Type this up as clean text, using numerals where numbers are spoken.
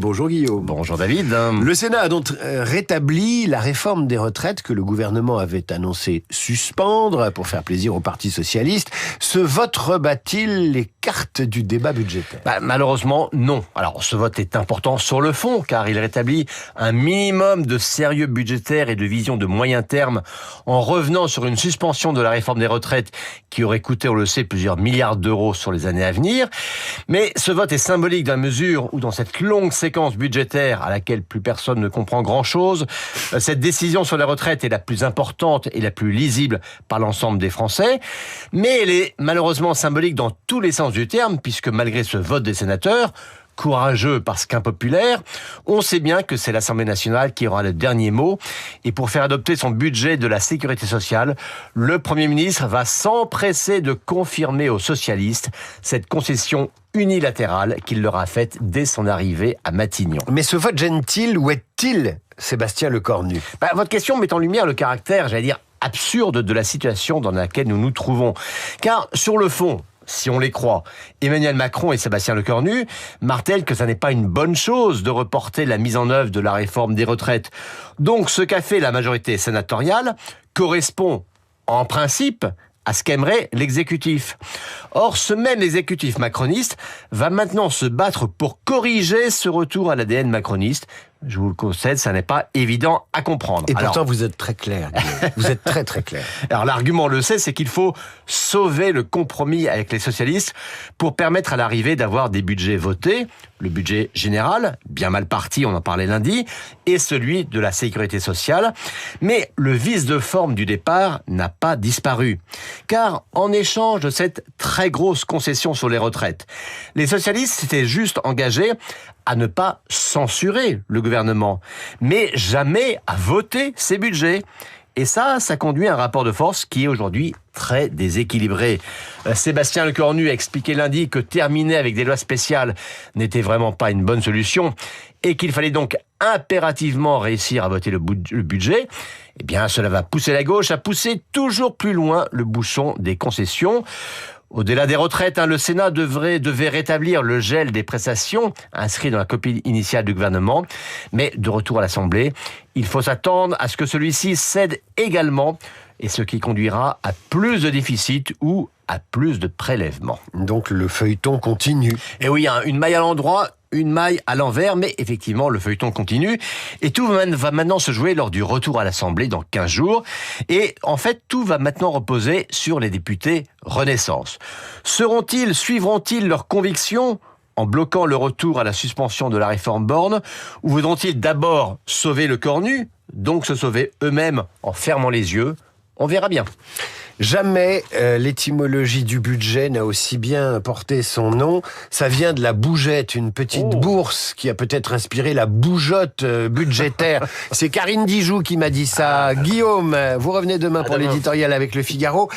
Bonjour Guillaume. Bonjour David. Le Sénat a donc rétabli la réforme des retraites que le gouvernement avait annoncé suspendre pour faire plaisir au Parti socialiste. Ce vote rebat-il les cartes du débat budgétaire ? Malheureusement, non. Alors, ce vote est important sur le fond, car il rétablit un minimum de sérieux budgétaire et de vision de moyen terme en revenant sur une suspension de la réforme des retraites qui aurait coûté, on le sait, plusieurs milliards d'euros sur les années à venir. Mais ce vote est symbolique dans la mesure où dans cette longue séquence budgétaire à laquelle plus personne ne comprend grand-chose, cette décision sur les retraites est la plus importante et la plus lisible par l'ensemble des Français. Mais elle est malheureusement symbolique dans tous les sens du terme, puisque malgré ce vote des sénateurs, courageux parce qu'impopulaire, on sait bien que c'est l'Assemblée nationale qui aura le dernier mot. Et pour faire adopter son budget de la sécurité sociale, le Premier ministre va s'empresser de confirmer aux socialistes cette concession unilatérale qu'il leur a faite dès son arrivée à Matignon. Mais ce vote gêne-t-il ou est-il Sébastien Lecornu ? Votre question met en lumière le caractère, absurde de la situation dans laquelle nous nous trouvons. Car sur le fond, si on les croit, Emmanuel Macron et Sébastien Lecornu martèlent que ça n'est pas une bonne chose de reporter la mise en œuvre de la réforme des retraites. Donc ce qu'a fait la majorité sénatoriale correspond en principe à ce qu'aimerait l'exécutif. Or, ce même exécutif macroniste va maintenant se battre pour corriger ce retour à l'ADN macroniste. Je vous le concède, ça n'est pas évident à comprendre. Et pourtant, vous êtes très clair, Guillaume. Vous êtes très très clair. Alors l'argument, on le sait, c'est qu'il faut sauver le compromis avec les socialistes pour permettre à l'arrivée d'avoir des budgets votés, le budget général, bien mal parti, on en parlait lundi, et celui de la sécurité sociale. Mais le vice de forme du départ n'a pas disparu. Car en échange de cette très grosse concession sur les retraites, les socialistes s'étaient juste engagés à ne pas censurer le gouvernement, mais jamais à voter ses budgets. Et ça conduit à un rapport de force qui est aujourd'hui très déséquilibré. Sébastien Lecornu a expliqué lundi que terminer avec des lois spéciales n'était vraiment pas une bonne solution et qu'il fallait donc impérativement réussir à voter le budget. Eh bien, cela va pousser la gauche à pousser toujours plus loin le bouchon des concessions. Au-delà des retraites, le Sénat devait rétablir le gel des prestations inscrit dans la copie initiale du gouvernement. Mais de retour à l'Assemblée, il faut s'attendre à ce que celui-ci cède également, et ce qui conduira à plus de déficit ou à plus de prélèvements. Donc le feuilleton continue. Et oui, une maille à l'endroit, une maille à l'envers, mais effectivement, le feuilleton continue. Et tout va maintenant se jouer lors du retour à l'Assemblée dans 15 jours. Et en fait, tout va maintenant reposer sur les députés Renaissance. Suivront-ils leurs convictions en bloquant le retour à la suspension de la réforme Borne, ou voudront-ils d'abord sauver Lecornu, donc se sauver eux-mêmes en fermant les yeux ? On verra bien. Jamais l'étymologie du budget n'a aussi bien porté son nom. Ça vient de la bougette, une petite bourse qui a peut-être inspiré la bougeotte budgétaire. C'est Karine Dijoux qui m'a dit ça. Guillaume, vous revenez demain pour l'éditorial avec Le Figaro.